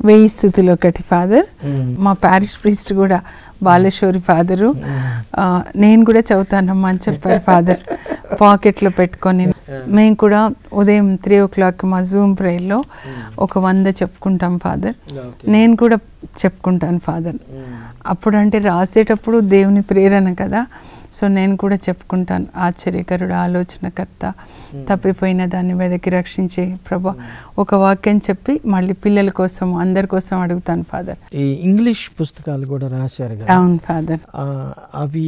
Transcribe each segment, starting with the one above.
వెయ్యి స్థుతులు ఒకటి ఫాదర్. మా ప్యారిష్ ప్రీస్ట్ కూడా బాలేశ్వరి ఫాదరు, నేను కూడా చదువుతానమ్మా అని చెప్పారు ఫాదర్, పాకెట్లో పెట్టుకొని. మేము కూడా ఉదయం 3 o'clock మా జూమ్ ప్రేయర్లో 100 చెప్పుకుంటాం ఫాదర్. నేను కూడా చెప్పుకుంటాను ఫాదర్. అప్పుడంటే రాసేటప్పుడు దేవుని ప్రేరణ కదా, సో నేను కూడా చెప్పుకుంటాను. ఆశ్చర్యకరుడు, ఆలోచనకర్త, తప్పిపోయిన దాన్ని వెదకి రక్షించే ప్రభా, ఒక వాక్యం చెప్పి మళ్ళీ పిల్లల కోసం అందరి కోసం అడుగుతాను ఫాదర్. ఈ ఇంగ్లీష్ పుస్తకాలు కూడా రాశారు కదా. అవును ఫాదర్. అవి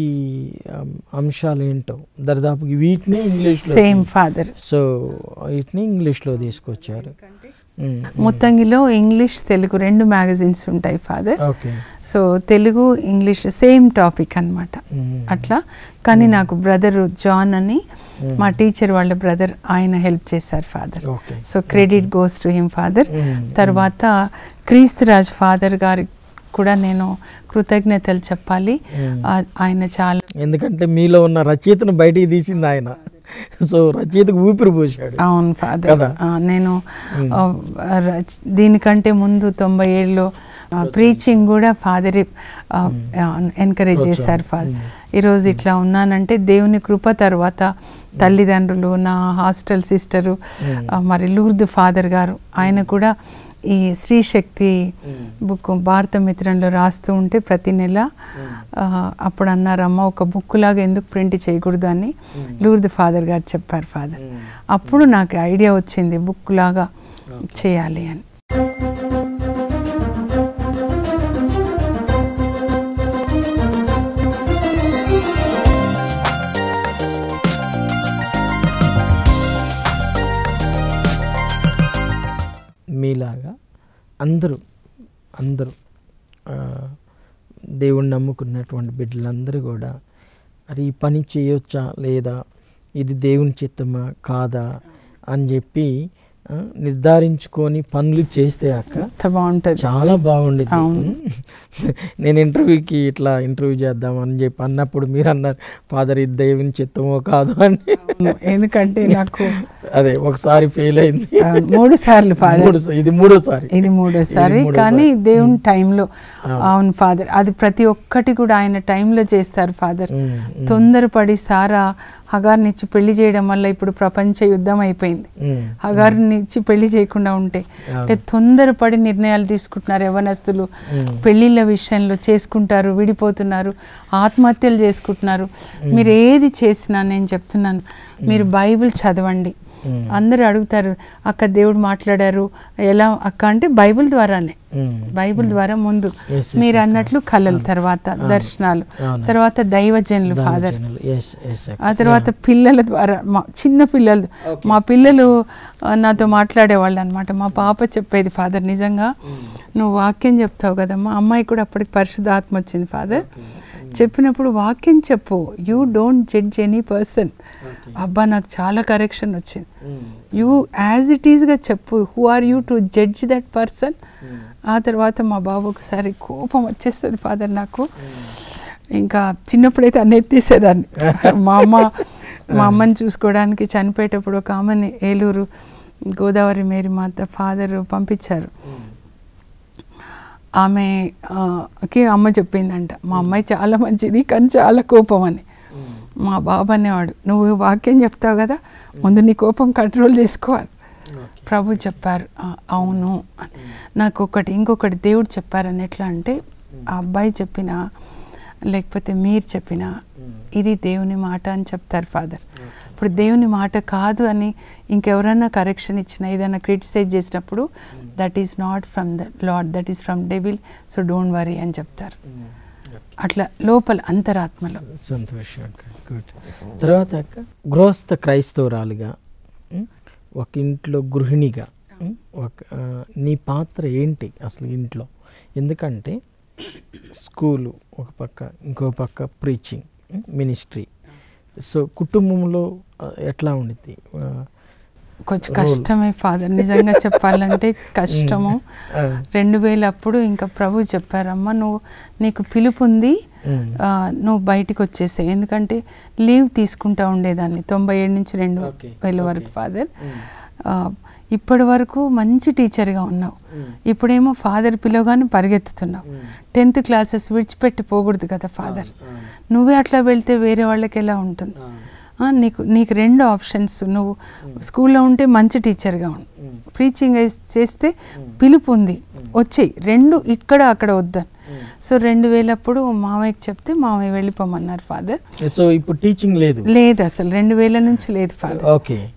అంశాలు ఏంటో దరిదాపు వీటిని ఇంగ్లీష్ సేమ్ ఫాదర్. సో వీటిని ఇంగ్లీష్లో తీసుకొచ్చారు. ముత్తంగిలో ఇంగ్లీష్ తెలుగు 2 మ్యాగజైన్స్ ఉంటాయి father. So Telugu English same topic అన్నమాట అట్లా. కానీ నాకు బ్రదర్ జాన్ అని మా టీచర్ వాళ్ళ బ్రదర్, ఆయన హెల్ప్ చేశారు father. So credit goes to him father. తర్వాత క్రీస్తురాజ్ ఫాదర్ గారి కూడా నేను కృతజ్ఞతలు చెప్పాలి. ఆయన చాలా, ఎందుకంటే మీలో ఉన్న రచయితను బయటికి తీసింది ఆయన. సో రచయితకు ఊపిరి పోసాడు. అవును ఫాదర్. నేను దీనికంటే ముందు 97లో ప్రీచింగ్ కూడా ఫాదరే ఎంకరేజ్ చేశారు ఫాదర్. ఈరోజు ఇట్లా ఉన్నానంటే దేవుని కృప. తర్వాత తల్లిదండ్రులు, నా హాస్టల్ సిస్టరు, మరి లూర్దు ఫాదర్ గారు, ఆయన కూడా ఈ శ్రీశక్తి బుక్ భారత మిత్రంలో రాస్తూ ఉంటే ప్రతి నెల అప్పుడు అన్నారమ్మ ఒక బుక్ లాగా ఎందుకు ప్రింట్ చేయకూడదు అని లూర్దు ఫాదర్ గారు చెప్పారు ఫాదర్. అప్పుడు నాకు ఐడియా వచ్చింది బుక్ లాగా చేయాలి అని. మీలాగా అందరూ దేవుణ్ణి నమ్ముకున్నటువంటి బిడ్డలందరూ కూడా మరి ఈ పని చేయొచ్చా లేదా, ఇది దేవుని చిత్తమా కాదా అని చెప్పి నిర్ధారించుకొని పనులు చేస్తే అక్క బాగుంటుంది, చాలా బాగుండేది. నేను ఇంటర్వ్యూకి ఇట్లా ఇంటర్వ్యూ చేద్దామని చెప్పి అన్నప్పుడు మీరు అన్నారు ఫాదర్ ఇది దేవుని చిత్తమో కాదు అని. ఎందుకంటే నాకు అదే ఒకసారి ఫెయిల్ అయింది, 3 సార్లు ఫాదర్. ఇది మూడోసారి కానీ దేవుని టైంలో. అవును ఫాదర్, అది ప్రతి ఒక్కటి కూడా ఆయన టైంలో చేస్తారు ఫాదర్. తొందరపడి సారా హగార్నిచ్చి పెళ్లి చేయడం వల్ల ఇప్పుడు ప్రపంచ యుద్ధం అయిపోయింది. హగార్నిచ్చి పెళ్లి చేయకుండా ఉంటే అంటే తొందరపడి నిర్ణయాలు తీసుకుంటున్నారు యవ్వనస్తులు. పెళ్లిళ్ళ విషయంలో చేసుకుంటారు, విడిపోతున్నారు, ఆత్మహత్యలు చేసుకుంటున్నారు. మీరు ఏది చేసినా నేను చెప్తున్నాను, మీరు బైబిల్ చదవండి. అందరూ అడుగుతారు అక్క దేవుడు మాట్లాడారు ఎలా అక్క అంటే బైబిల్ ద్వారానే. బైబిల్ ద్వారా ముందు మీరు అన్నట్లు కళలు, తర్వాత దర్శనాలు, తర్వాత దైవజనులు ఫాదర్, ఆ తర్వాత పిల్లల ద్వారా, చిన్న పిల్లలు, మా పిల్లలు నాతో మాట్లాడేవాళ్ళు అనమాట. మా పాప చెప్పేది ఫాదర్, నిజంగా నువ్వు వాక్యం చెప్తావు కదమ్మా, అమ్మాయి కూడా అప్పటికి పరిశుద్ధాత్మ వచ్చింది ఫాదర్. చెప్పినప్పుడు వాక్యం చెప్పు, you don't judge any person. అబ్బా నాకు చాలా కరెక్షన్ వచ్చింది. యూ యాజ్ ఇట్ ఈస్గా చెప్పు, who are you to judge that person. ఆ తర్వాత మా బాబు ఒకసారి కోపం వచ్చేస్తుంది ఫాదర్ నాకు. ఇంకా చిన్నప్పుడైతే అన్నీ ఎత్తేసేదాన్ని. మా అమ్మని చూసుకోవడానికి చనిపోయేటప్పుడు ఒక ఆమెని ఏలూరు గోదావరి మేరీ మాత ఫాదర్ పంపించారు. ఆమెకి అమ్మ చెప్పిందంట, మా అమ్మాయి చాలా మంచిది కానీ చాలా కోపం అని. మా బాబు అనేవాడు, నువ్వు వాక్యం చెప్తావు కదా, ముందు నీ కోపం కంట్రోల్ చేసుకోవాలి. ప్రభు చెప్పారు అవును అని. నాకు ఇంకొకటి దేవుడు చెప్పారని. ఎట్లా అంటే ఆ అబ్బాయి చెప్పినా లేకపోతే మీరు చెప్పినా ఇది దేవుని మాట అని చెప్తారు ఫాదర్. ఇప్పుడు దేవుని మాట కాదు అని ఇంకెవరన్నా కరెక్షన్ ఇచ్చినా, ఏదైనా క్రిటిసైజ్ చేసినప్పుడు that is not from the lord, that is from devil, so don't worry అని చెప్తారు. అట్లా లోపల అంతరాత్మలో. సంతోషం. గుడ్. తర్వాత గృహస్థ క్రైస్తవురాలుగా, ఒక ఇంట్లో గృహిణిగా నీ పాత్ర ఏంటి అసలు ఇంట్లో? ఎందుకంటే స్కూలు ఒక పక్క, ఇంకో పక్క ప్రీచింగ్, మినిస్ట్రీ. సో కుటుంబంలో ఎట్లా ఉండిద్ది? కొంచెం కష్టమే ఫాదర్, నిజంగా చెప్పాలంటే కష్టము. 2000 అప్పుడు ఇంకా ప్రభు చెప్పారమ్మా, నీకు పిలుపు ఉంది, నువ్వు బయటికి వచ్చేసే. ఎందుకంటే లీవ్ తీసుకుంటా ఉండేదాన్ని 97 నుంచి 2000 వరకు ఫాదర్. ఇప్పటి వరకు మంచి టీచర్గా ఉన్నావు, ఇప్పుడేమో ఫాదర్ పిలవగానే పరిగెత్తుతున్నావు. 10th క్లాసెస్ విడిచిపెట్టి పోకూడదు కదా ఫాదర్, నువ్వే అట్లా వెళ్తే వేరే వాళ్ళకి ఎలా ఉంటుంది? నీకు 2 ఆప్షన్స్, నువ్వు స్కూల్లో ఉంటే మంచి టీచర్గా ఉండు, ప్రీచింగ్ చేస్తే పిలుపు ఉంది వచ్చేయి, 2 ఇక్కడ అక్కడ వద్దని. సో 2000 అప్పుడు మామయ్యకి చెప్తే మామయ్య వెళ్ళిపోమన్నారు ఫాదర్. సో ఇప్పుడు టీచింగ్ లేదు అసలు 2000 నుంచి లేదు ఫాదర్.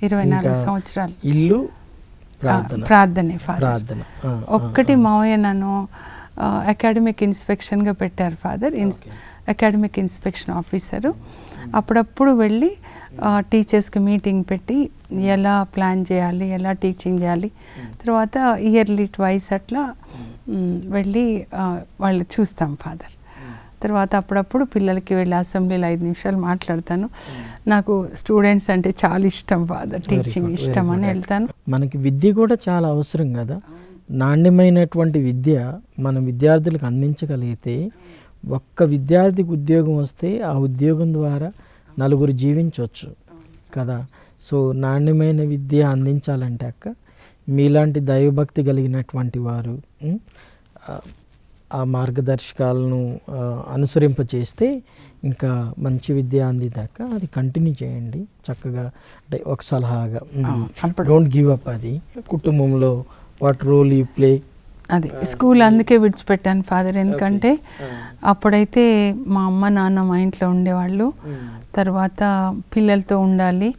24 సంవత్సరాలు ఇల్లు ప్రార్థనే ఫాదర్. ఒక్కటి మామయ్య నన్ను అకాడమిక్ ఇన్స్పెక్షన్గా పెట్టారు ఫాదర్, అకాడమిక్ ఇన్స్పెక్షన్ ఆఫీసరు. అప్పుడప్పుడు వెళ్ళి టీచర్స్కి మీటింగ్ పెట్టి ఎలా ప్లాన్ చేయాలి, ఎలా టీచింగ్ చేయాలి, తర్వాత ఇయర్లీ ట్వైస్ అట్లా వెళ్ళి వాళ్ళు చూస్తాం ఫాదర్. తర్వాత అప్పుడప్పుడు పిల్లలకి వెళ్ళి అసెంబ్లీలో 5 నిమిషాలు మాట్లాడతాను. నాకు స్టూడెంట్స్ అంటే చాలా ఇష్టం ఫాదర్, టీచింగ్ ఇష్టం అని వెళ్తాను. మనకి విద్య కూడా చాలా అవసరం కదా, నాణ్యమైనటువంటి విద్య మన విద్యార్థులకు అందించగలిగితే ఒక్క విద్యార్థికి ఉద్యోగం వస్తే ఆ ఉద్యోగం ద్వారా నలుగురు జీవించవచ్చు కదా. సో నాణ్యమైన విద్య అందించాలంటే అక్క మీలాంటి దైవభక్తి కలిగినటువంటి వారు ఆ మార్గదర్శకాలను అనుసరింపచేస్తే ఇంకా మంచి విద్య అందిదాకా అది కంటిన్యూ చేయండి చక్కగా. అంటే ఒక సలహాగా డోంట్ గివ్ అప్. అది కుటుంబంలో వాట్ రోల్ యూ ప్లే. అదే స్కూల్ అందుకే విడిచిపెట్టాను ఫాదర్, ఎందుకంటే అప్పుడైతే మా అమ్మ నాన్న మా ఇంట్లో ఉండేవాళ్ళు, తర్వాత పిల్లలతో ఉండాలి.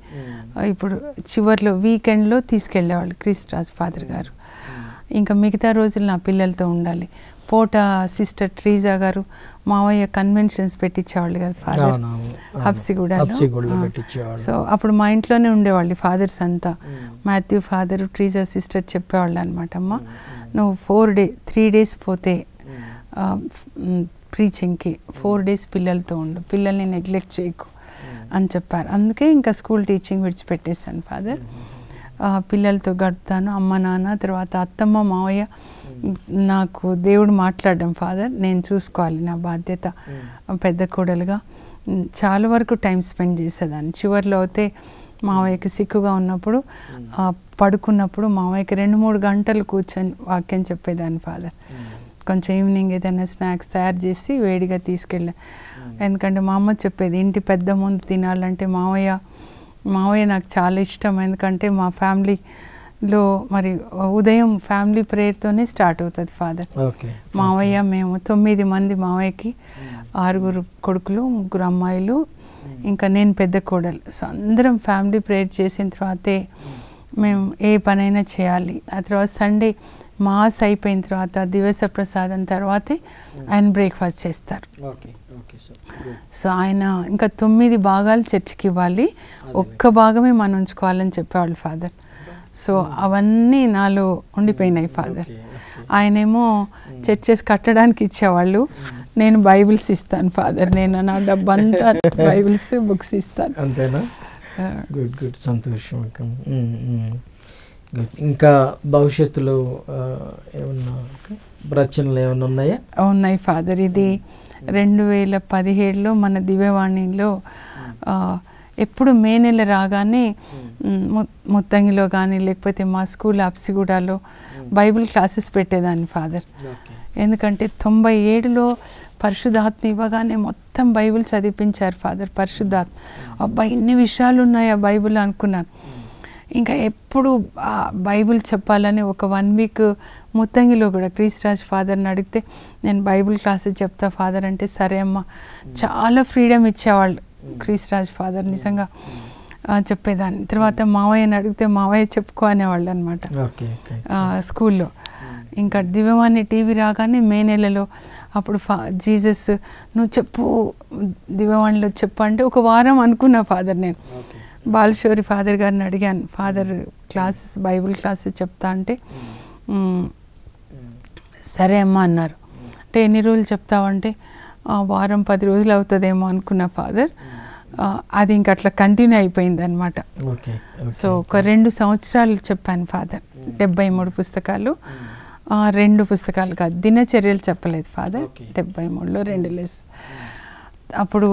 ఇప్పుడు చివర్లో వీకెండ్లో తీసుకెళ్ళేవాళ్ళు క్రిస్రాజ్ ఫాదర్ గారు, ఇంకా మిగతా రోజులు నా పిల్లలతో ఉండాలి. పోట సిస్టర్ ట్రీజా గారు మావయ్య కన్వెన్షన్స్ పెట్టించేవాళ్ళు కదా ఫాదర్ హబ్సిగూడలో. సో అప్పుడు మా ఇంట్లోనే ఉండేవాళ్ళు ఫాదర్స్ అంతా. మాథ్యూ ఫాదర్ ట్రీజా సిస్టర్ చెప్పేవాళ్ళు అనమాట, అమ్మ నువ్వు 3 days పోతే ప్రీచింగ్కి 4 days పిల్లలతో ఉండు, పిల్లల్ని నెగ్లెక్ట్ చేయకు అని చెప్పారు. అందుకే ఇంకా స్కూల్ టీచింగ్ విడిచిపెట్టేశాను ఫాదర్. పిల్లలతో గడుపుతాను, అమ్మ నాన్న తర్వాత అత్తమ్మ మావయ్య. నాకు దేవుడు మాట్లాడడం ఫాదర్, నేను చూసుకోవాలి, నా బాధ్యత పెద్ద కోడలుగా. చాలా వరకు టైం స్పెండ్ చేసేదాన్ని. చివరిలో అయితే మావయ్యకి సిక్కుగా ఉన్నప్పుడు పడుకున్నప్పుడు మావయ్యకి 2-3 గంటలు కూర్చొని వాక్యం చెప్పేదాన్ని ఫాదర్. కొంచెం ఈవినింగ్ ఏదైనా స్నాక్స్ తయారు చేసి వేడిగా తీసుకెళ్ళా. ఎందుకంటే మా అమ్మ చెప్పేది ఇంటి పెద్ద ముందు తినాలంటే మావయ్య నాకు చాలా ఇష్టం. ఎందుకంటే మా ఫ్యామిలీలో మరి ఉదయం ఫ్యామిలీ ప్రేయర్తోనే స్టార్ట్ అవుతుంది ఫాదర్. మావయ్య మేము 9 మంది, మావయ్యకి 6 కొడుకులు 3 అమ్మాయిలు, ఇంకా నేను పెద్ద కోడలు. సో అందరం ఫ్యామిలీ ప్రేయర్ చేసిన తర్వాతే మేము ఏ పనైనా చేయాలి. ఆ తర్వాత సండే మాస్ అయిపోయిన తర్వాత దివస ప్రసాదం తర్వాతే ఆయన బ్రేక్ఫాస్ట్ చేస్తారు. సో ఆయన ఇంకా 9 భాగాలు చర్చికి ఇవ్వాలి, ఒక్క భాగమే మనం ఉంచుకోవాలని చెప్పేవాళ్ళు ఫాదర్. సో అవన్నీ నాలో ఉండిపోయినాయి ఫాదర్. ఆయనేమో చర్చెస్ కట్టడానికి ఇచ్చేవాళ్ళు, నేను బైబిల్స్ ఇస్తాను ఫాదర్. నేను నా డబ్బంతా బైబిల్స్ బుక్స్ ఇస్తాను. అంతేనా? గుడ్ గుడ్, సంతోషం. ఇంకా భవిష్యత్తులో ఏమన్నా రచనలు ఏమైనా ఉన్నాయా? ఉన్నాయి ఫాదర్. ఇది 2017లో మన దివ్యవాణిలో ఎప్పుడు మే నెల రాగానే ముత్తంగిలో కానీ లేకపోతే మా స్కూల్ అప్సిగూడలో బైబిల్ క్లాసెస్ పెట్టేదాన్ని ఫాదర్. ఎందుకంటే 97లో పరిశుద్ధాత్మ ఇవ్వగానే మొత్తం బైబిల్ చదివించారు ఫాదర్. పరిశుద్ధాత్మ, అబ్బాయి ఇన్ని విషయాలు ఉన్నాయా బైబిల్ అనుకున్నాను. ఇంకా ఎప్పుడు బైబిల్ చెప్పాలని ఒక 1 వీక్ ముత్తంగిలో కూడా క్రిస్రాజ్ ఫాదర్ని అడిగితే నేను బైబిల్ క్లాసెస్ చెప్తా ఫాదర్ అంటే సరే అమ్మ. చాలా ఫ్రీడమ్ ఇచ్చేవాళ్ళు క్రిస్రాజ్ ఫాదర్, నిజంగా చెప్పేదాన్ని. తర్వాత మావయ్యని అడిగితే మావయ్య చెప్పుకో అనేవాళ్ళు అనమాట స్కూల్లో. ఇంకా దివ్యవాణి టీవీ రాగానే మే నెలలో అప్పుడు జీసస్ నువ్వు చెప్పు దివ్యవాణిలో చెప్పు అంటే ఒక వారం అనుకున్నా ఫాదర్. నేను బాలశౌరి ఫాదర్ గారిని అడిగాను, ఫాదర్ క్లాసెస్ బైబిల్ క్లాసెస్ చెప్తా అంటే సరే అమ్మ అన్నారు. అంటే ఎన్ని రోజులు చెప్తావంటే వారం 10 రోజులు అవుతుందేమో అనుకున్న ఫాదర్. అది ఇంక అట్లా కంటిన్యూ అయిపోయింది అనమాట. సో ఒక 2 సంవత్సరాలు చెప్పాను ఫాదర్. 73 పుస్తకాలు, 2 పుస్తకాలు కాదు, దినచర్యలు చెప్పలేదు ఫాదర్. 73లో 2 లెస్. అప్పుడు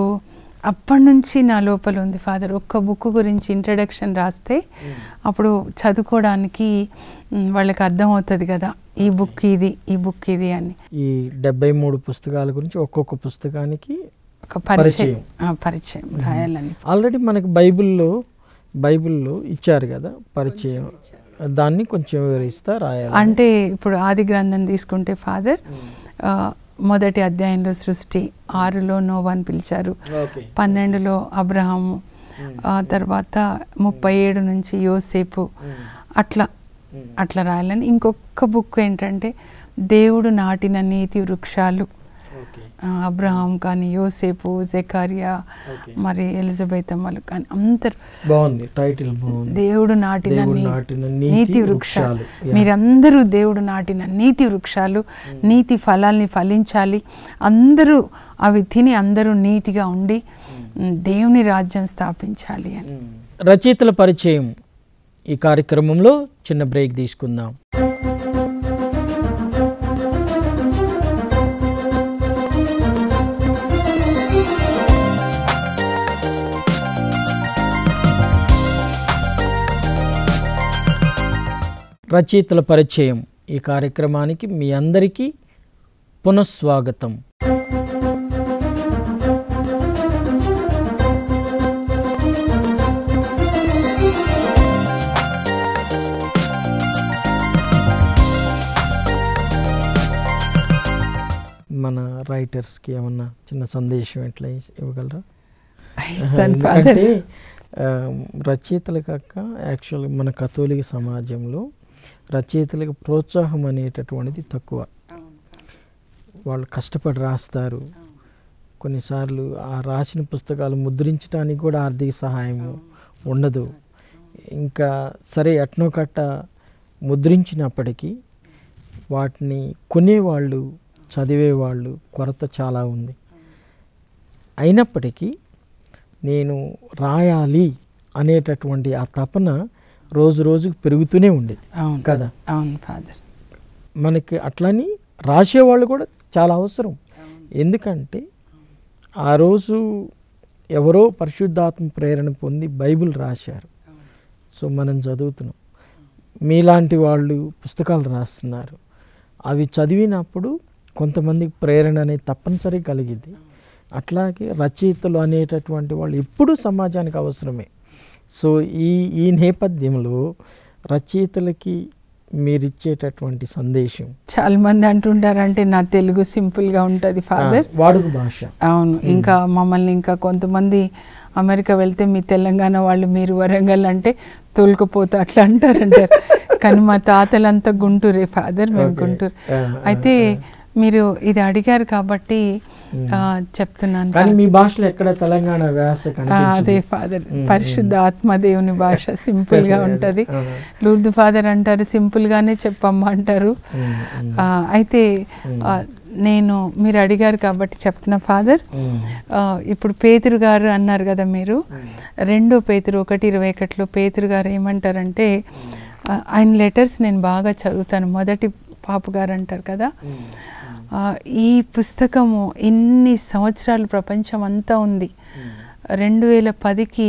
అప్పటి నుంచి నా లోపల ఉంది ఫాదర్. ఒక్క బుక్ గురించి ఇంట్రడక్షన్ రాస్తే అప్పుడు చదువుకోవడానికి వాళ్ళకి అర్థమవుతుంది కదా, ఈ బుక్ ఇది, ఈ బుక్ ఇది అని. ఈ 73 పుస్తకాల గురించి ఒక్కొక్క పుస్తకానికి ఒక పరిచయం రాయాలని. ఆల్రెడీ మనకి బైబిల్లో ఇచ్చారు కదా పరిచయం, దాన్ని కొంచెం వివరిస్తా రాయాలి. అంటే ఇప్పుడు ఆది గ్రంథం తీసుకుంటే ఫాదర్, మొదటి అధ్యాయంలో సృష్టి, 6లో నోవాని పిలిచారు, 12లో అబ్రహాము, తర్వాత 37 నుంచి యోసేపు, అట్లా రాయాలని. ఇంకొక బుక్ ఏంటంటే దేవుడు నాటిన నీతి వృక్షాలు, అబ్రహాం కానీ, యోసేపు, జకరియా, మరి ఎలిజబెత్ అమ్మలు కానీ అందరు. బాగుంది టైటిల్, దేవుడు నాటిన నీతి వృక్షాలు. మీరందరూ దేవుడు నాటిన నీతి వృక్షాలు, నీతి ఫలాల్ని ఫలించాలి, అందరూ అవి తిని అందరూ నీతిగా ఉండి దేవుని రాజ్యం స్థాపించాలి అని. రచయితల పరిచయం ఈ కార్యక్రమంలో చిన్న బ్రేక్ తీసుకుందాం. రచయితల పరిచయం ఈ కార్యక్రమానికి మీ అందరికీ పునఃస్వాగతం. మన రైటర్స్కి ఏమన్నా చిన్న సందేశం ఎట్లా ఇవ్వగలరా? అంటే రచయితలు కాక యాక్చువల్గా మన కథోలిక సమాజంలో రచయితలకు ప్రోత్సాహం అనేటటువంటిది తక్కువ. వాళ్ళు కష్టపడి రాస్తారు, కొన్నిసార్లు ఆ రాసిన పుస్తకాలు ముద్రించడానికి కూడా ఆర్థిక సహాయం ఉండదు. ఇంకా సరే ఎట్నో కట్ట ముద్రించినప్పటికీ వాటిని కొనేవాళ్ళు, చదివేవాళ్ళు కొరత చాలా ఉంది. అయినప్పటికీ నేను రాయాలి అనేటటువంటి ఆ తపన రోజు రోజుకు పెరుగుతూనే ఉండేది కదా. అవును ఫాదర్. మనకి అట్లని రాసేవాళ్ళు కూడా చాలా అవసరం. ఎందుకంటే ఆ రోజు ఎవరో పరిశుద్ధాత్మ ప్రేరణ పొంది బైబిల్ రాశారు, సో మనం చదువుతున్నాం. మీలాంటి వాళ్ళు పుస్తకాలు రాస్తున్నారు, అవి చదివినప్పుడు కొంతమందికి ప్రేరణ అనేది తప్పనిసరి కలిగింది. అట్లాగే రచయితలు అనేటటువంటి వాళ్ళు ఎప్పుడూ సమాజానికి అవసరమే. సో ఈ నేపథ్యంలో రచయితలకి మీరు ఇచ్చేటటువంటి సందేశం? చాలా మంది అంటుంటారంటే నా తెలుగు సింపుల్గా ఉంటుంది ఫాదర్, వాడుక భాష. అవును. ఇంకా మమ్మల్ని ఇంకా కొంతమంది అమెరికా వెళ్తే మీ తెలంగాణ వాళ్ళు, మీరు వరంగల్ అంటే తోలుకుపోతా అట్లా అంటారంటారు. కానీ మా తాతలంతా గుంటూరే ఫాదర్, మేము గుంటూరు. అయితే మీరు ఇది అడిగారు కాబట్టి చెప్తున్నాను. కానీ మీ భాషలో ఎక్కడ తెలంగాణ వ్యాస? అదే ఫాదర్, పరిశుద్ధ ఆత్మదేవుని భాష సింపుల్ గా ఉంటది. లూర్దు ఫాదర్ అంటారు సింపుల్ గానే చెప్పమ్మా అంటారు. అయితే నేను మీరు అడిగారు కాబట్టి చెప్తున్నా ఫాదర్. ఇప్పుడు పేతురు గారు అన్నారు కదా మీరు, 2 పేతురు 1:21 పేతురు గారు ఏమంటారంటే, ఆయన లెటర్స్ నేను బాగా చదువుతాను. మొదటి పాపు గారు అంటారు కదా, ఈ పుస్తకము ఇన్ని సంవత్సరాలు ప్రపంచం అంతా ఉంది. 2010కి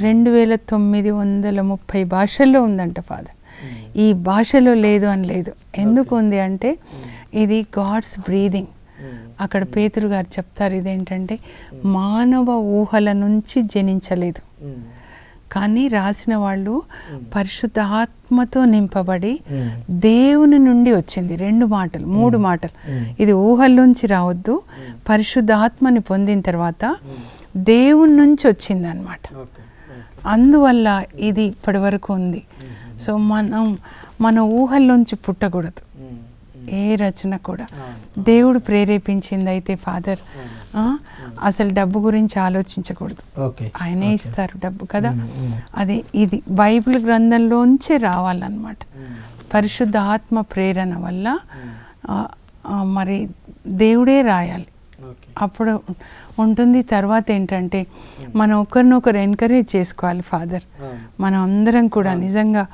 2930 భాషల్లో ఉందంట ఫాదర్. ఈ భాషలో లేదు అని లేదు. ఎందుకు ఉంది అంటే ఇది గాడ్స్ బ్రీదింగ్. అక్కడ పేతురు గారు చెప్తారు ఇదేంటంటే మానవ ఊహల నుంచి జనించలేదు, కానీ రాసిన వాళ్ళు పరిశుద్ధ ఆత్మతో నింపబడి దేవుని నుండి వచ్చింది. 2 మాటలు 3 మాటలు. ఇది ఊహల్లోంచి రావద్దు, పరిశుద్ధ ఆత్మని పొందిన తర్వాత దేవుని నుంచి వచ్చింది అన్నమాట. అందువల్ల ఇది ఇప్పటి వరకు ఉంది. సో మన ఊహల్లోంచి పుట్టకూడదు ఏ రచన కూడా. దేవుడు ప్రేరేపించింది అయితే ఫాదర్ అసలు డబ్బు గురించి ఆలోచించకూడదు, ఆయనే ఇస్తారు డబ్బు కదా. అది ఇది బైబిల్ గ్రంథంలోంచే రావాలన్నమాట. పరిశుద్ధ ఆత్మ ప్రేరణ వల్ల మరి దేవుడే రాయాలి, అప్పుడు ఉంటుంది. తర్వాత ఏంటంటే మనం ఒకరినొకరు ఎంకరేజ్ చేసుకోవాలి ఫాదర్. మనం అందరం కూడా నిజంగా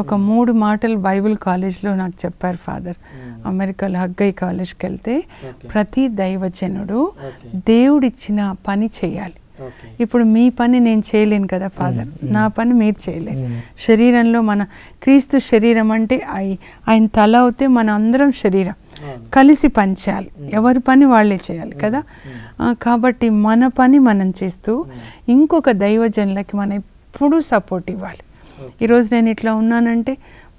ఒక 3 మాటలు బైబిల్ కాలేజ్లో నాకు చెప్పారు ఫాదర్. అమెరికాలో హగ్గై కాలేజ్కి వెళ్తే ప్రతి దైవజనుడు దేవుడిచ్చిన పని చేయాలి. ఇప్పుడు మీ పని నేను చేయలేను కదా ఫాదర్, నా పని మీరు చేయలేను. శరీరంలో మన క్రీస్తు శరీరం అంటే ఆయన తల అవుతే మన అందరం శరీరం కలిసి పనిచేయాలి, ఎవరి పని వాళ్ళే చేయాలి కదా. కాబట్టి మన పని మనం చేస్తూ ఇంకొక దైవజనులకి మనం ఎప్పుడూ సపోర్ట్ ఇవ్వాలి. ఈరోజు నేను ఇట్లా ఉన్నానంటే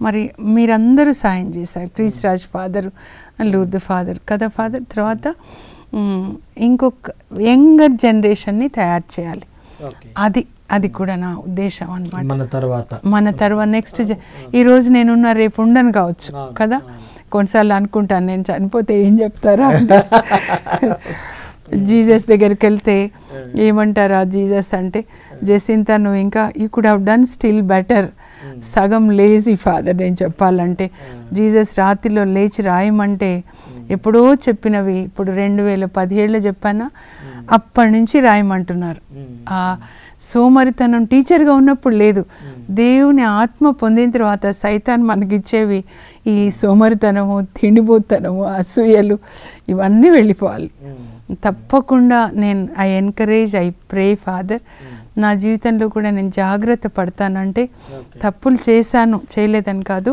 మరి మీరందరూ సాయం చేశారు, క్రీస్ రాజ్ ఫాదరు, లూర్దు ఫాదర్ కదా ఫాదర్. తర్వాత ఇంకొక యంగర్ జనరేషన్ని తయారు చేయాలి, అది కూడా నా ఉద్దేశం అన్నమాట. మన తర్వాత నెక్స్ట్ ఈరోజు నేనున్న రేపు ఉండను కావచ్చు కదా. కొన్నిసార్లు అనుకుంటాను నేను చనిపోతే ఏం చెప్తారా, జీసస్ దగ్గరికి వెళ్తే ఏమంటారా జీసస్ అంటే, జెసింత నువ్వు ఇంకా you could have done still better, సగం లేజీ ఫాదర్ నేను చెప్పాలంటే. జీసస్ రాత్రిలో లేచి రాయమంటే ఎప్పుడో చెప్పినవి ఇప్పుడు 2017 చెప్పానా, అప్పటి నుంచి రాయమంటున్నారు. ఆ సోమరితనం టీచర్గా ఉన్నప్పుడు లేదు, దేవుని ఆత్మ పొందిన తర్వాత సైతాన్ మనకిచ్చేవి ఈ సోమరితనము, తిండిపోతనము, అసూయలు ఇవన్నీ వెళ్ళిపోవాలి. తప్పకుండా నేను I encourage, I pray father. నా జీవితంలో కూడా నేను జాగ్రత్త పడతానంటే తప్పులు చేశాను, చేయలేదని కాదు,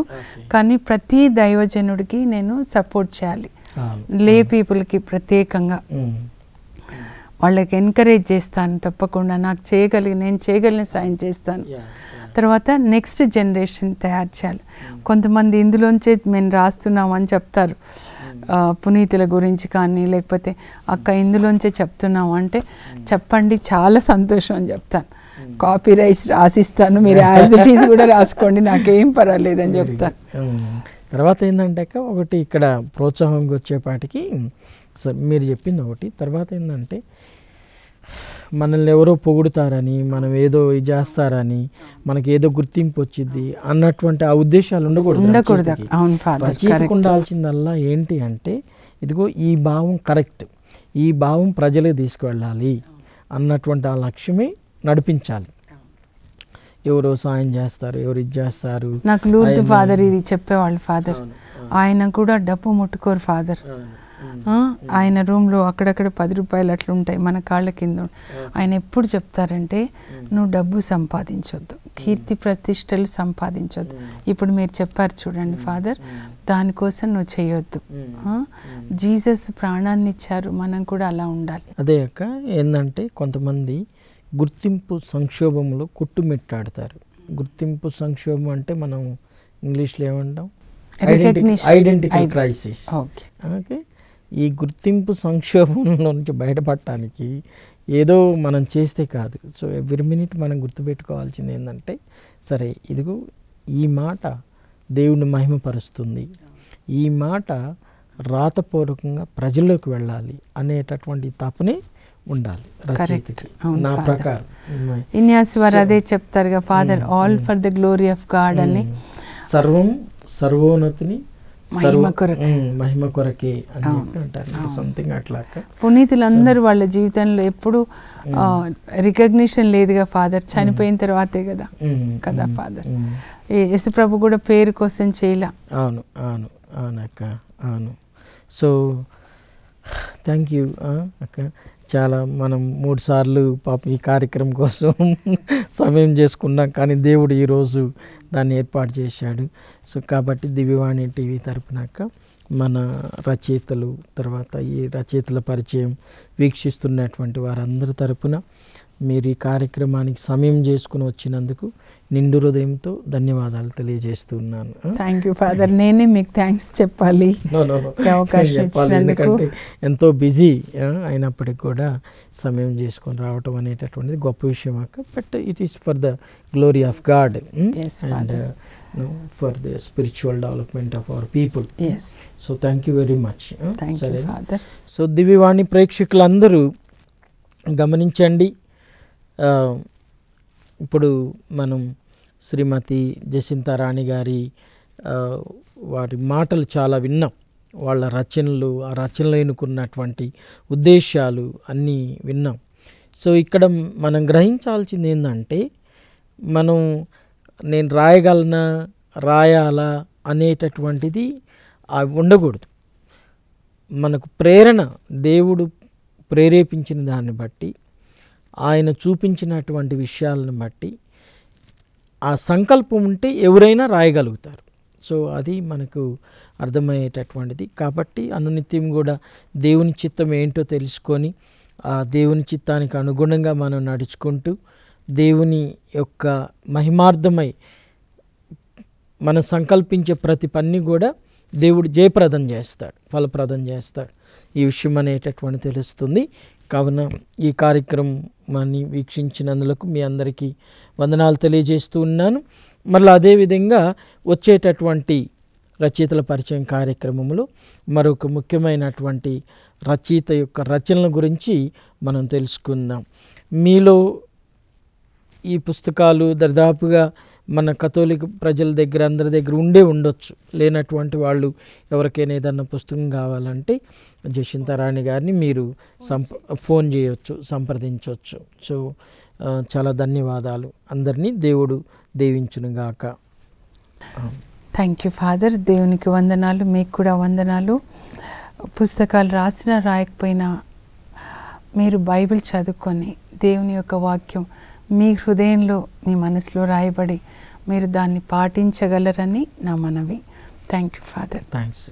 కానీ ప్రతి దైవజనుడికి నేను సపోర్ట్ చేయాలి. లే పీపుల్కి ప్రత్యేకంగా వాళ్ళకి ఎంకరేజ్ చేస్తాను తప్పకుండా. నాకు నేను చేయగలిగిన సాయం చేస్తాను. తర్వాత నెక్స్ట్ జనరేషన్ తయారు చేయాలి. కొంతమంది ఇందులోంచే మేము రాస్తున్నాం అని చెప్తారు, పునీతుల గురించి కానీ లేకపోతే అక్క ఇందులోంచే చెప్తున్నాం అంటే చెప్పండి, చాలా సంతోషం అని చెప్తాను. కాపీ రైట్స్ రాసిస్తాను, మీరు యాజ్ ఇట్ ఈస్ కూడా రాసుకోండి, నాకేం పర్వాలేదని చెప్తాను. తర్వాత ఏంటంటే ఒకటి ఇక్కడ ప్రోత్సాహంగా వచ్చేపాటికి మీరు చెప్పింది ఒకటి. తర్వాత ఏంటంటే మనల్ని ఎవరో పొగుడుతారని, మనం ఏదో చేస్తారని, మనకి ఏదో గుర్తింపు వచ్చింది అన్నటువంటి ఆ ఉద్దేశాలు ఉండకూడదు. రచయితకు ఉండాల్సిందల్లా ఏంటి అంటే, ఇదిగో ఈ భావం కరెక్ట్, ఈ భావం ప్రజలకు తీసుకువెళ్ళాలి అన్నటువంటి ఆ లక్ష్యమే నడిపించాలి. ఎవరో సాయం చేస్తారు, ఎవరు ఇది చేస్తారు. నాకు లూర్దు ఫాదర్ ఇది చెప్పేవాళ్ళు ఫాదర్, ఆయన కూడా డబ్బు ముట్టుకోరు ఫాదర్. ఆయన రూమ్లో అక్కడక్కడ 10 రూపాయలు అట్లుంటాయి మన కాళ్ళ కింద. ఆయన ఎప్పుడు చెప్తారంటే, నువ్వు డబ్బు సంపాదించొద్దు, కీర్తి ప్రతిష్టలు సంపాదించొద్దు. ఇప్పుడు మీరు చెప్పారు చూడండి ఫాదర్, దానికోసం నువ్వు చేయొద్దు. జీసస్ ప్రాణాన్ని ఇచ్చారు, మనం కూడా అలా ఉండాలి. అదే అక్క ఏంటంటే కొంతమంది గుర్తింపు సంక్షోభంలో కొట్టుమిట్టాడతారు. గుర్తింపు సంక్షోభం అంటే మనం ఇంగ్లీష్లో ఏమంటాం, ఐడెంటిటీ క్రైసిస్. ఓకే, ఈ గుర్తింపు సంక్షోభంలో నుంచి బయటపడటానికి ఏదో మనం చేస్తే కాదు. సో ఎవ్రీ మినిట్ మనం గుర్తుపెట్టుకోవాల్సింది ఏంటంటే, సరే ఇదిగో ఈ మాట దేవుని మహిమపరుస్తుంది, ఈ మాట రాతపూర్వకంగా ప్రజల్లోకి వెళ్ళాలి అనేటటువంటి తపనే ఉండాలి రచయితకి నా ప్రకారం. ఇన్యాస్ వారు అదే చెప్తారుగా father, all for the glory of God అని, సర్వం సర్వోన్నతిని మహిమ కొరకే అని చెప్పి అంటారు. సంథింగ్ అట్లా. పునీతులందరూ వాళ్ళ జీవితంలో ఎప్పుడు రికగ్నిషన్ లేదుగా ఫాదర్, చనిపోయిన తర్వాతే కదా కదా ఫాదర్. యేసుప్రభు కూడా పేరు కోసం చేయలే. అవును అవును అవునక్క, అవును. సో థ్యాంక్ యూ అక్క. చాలా మనం 3 సార్లు పాపం ఈ కార్యక్రమం కోసం సమయం చేసుకున్నాం, కానీ దేవుడు ఈరోజు దాన్ని ఏర్పాటు చేశాడు. సో కాబట్టి దివ్యవాణి టీవీ తరపునాక మన రచయితలు, తర్వాత ఈ రచయితల పరిచయం వీక్షిస్తున్నటువంటి వారందరి తరపున మీరు ఈ కార్యక్రమానికి సమయం చేసుకుని వచ్చినందుకు నిండు హృదయంతో ధన్యవాదాలు తెలియజేస్తున్నాను. Thank you father. నేనే మీకు థ్యాంక్స్ చెప్పాలి, ఎందుకంటే ఎంతో బిజీ అయినప్పటికి కూడా సమయం చేసుకొని రావటం అనేటటువంటిది గొప్ప విషయం అక్క. But it is for the glory of God and for the spiritual development of our people. So thank you very much. So Divyavani ప్రేక్షకులందరూ గమనించండి, ఇప్పుడు మనం శ్రీమతి జెసింతా రాణి గారి వారి మాటలు చాలా విన్నాం. వాళ్ళ రచనలు, ఆ రచనలు ఎన్నుకున్నటువంటి ఉద్దేశాలు అన్నీ విన్నాం. సో ఇక్కడ మనం గ్రహించాల్సింది ఏంటంటే, నేను రాయగలనా, రాయాలా అనేటటువంటిది ఉండకూడదు. మనకు ప్రేరణ దేవుడు ప్రేరేపించిన దాన్ని బట్టి, ఆయన చూపించినటువంటి విషయాలను బట్టి ఆ సంకల్పం ఉంటే ఎవరైనా రాయగలుగుతారు. సో అది మనకు అర్థమయ్యేటటువంటిది. కాబట్టి అనునిత్యం కూడా దేవుని చిత్తం ఏంటో తెలుసుకొని ఆ దేవుని చిత్తానికి అనుగుణంగా మనం నడుచుకుంటూ దేవుని యొక్క మహిమార్థమై మనం సంకల్పించే ప్రతి పని కూడా దేవుడు జయప్రదం చేస్తాడు, ఫలప్రదం చేస్తాడు. ఈ విషయం అనేటటువంటి తెలుస్తుంది. కావున ఈ కార్యక్రమాన్ని వీక్షించినందులకు మీ అందరికీ వందనాలు తెలియజేస్తూ ఉన్నాను. మళ్ళీ అదేవిధంగా వచ్చేటటువంటి రచయితల పరిచయం కార్యక్రమంలో మరొక ముఖ్యమైనటువంటి రచయిత యొక్క రచనల గురించి మనం తెలుసుకుందాం. మీలో ఈ పుస్తకాలు దాదాపుగా మన కథోలిక ప్రజల దగ్గర అందరి దగ్గర ఉండొచ్చు. లేనటువంటి వాళ్ళు ఎవరికైనా ఏదన్నా పుస్తకం కావాలంటే జషింతారాణి గారిని మీరు ఫోన్ చేయొచ్చు, సంప్రదించవచ్చు. సో చాలా ధన్యవాదాలు. అందరినీ దేవుడు దీవించునుగాక. Thank you father. దేవునికి వందనాలు, మీకు కూడా వందనాలు. పుస్తకాలు రాసినా రాయకపోయినా మీరు బైబిల్ చదువుకొని దేవుని యొక్క వాక్యం మీ హృదయంలో, మీ మనసులో రాయబడి మీరు దాన్ని పాటించగలరని నా మనవి. Thank you father. థ్యాంక్స్.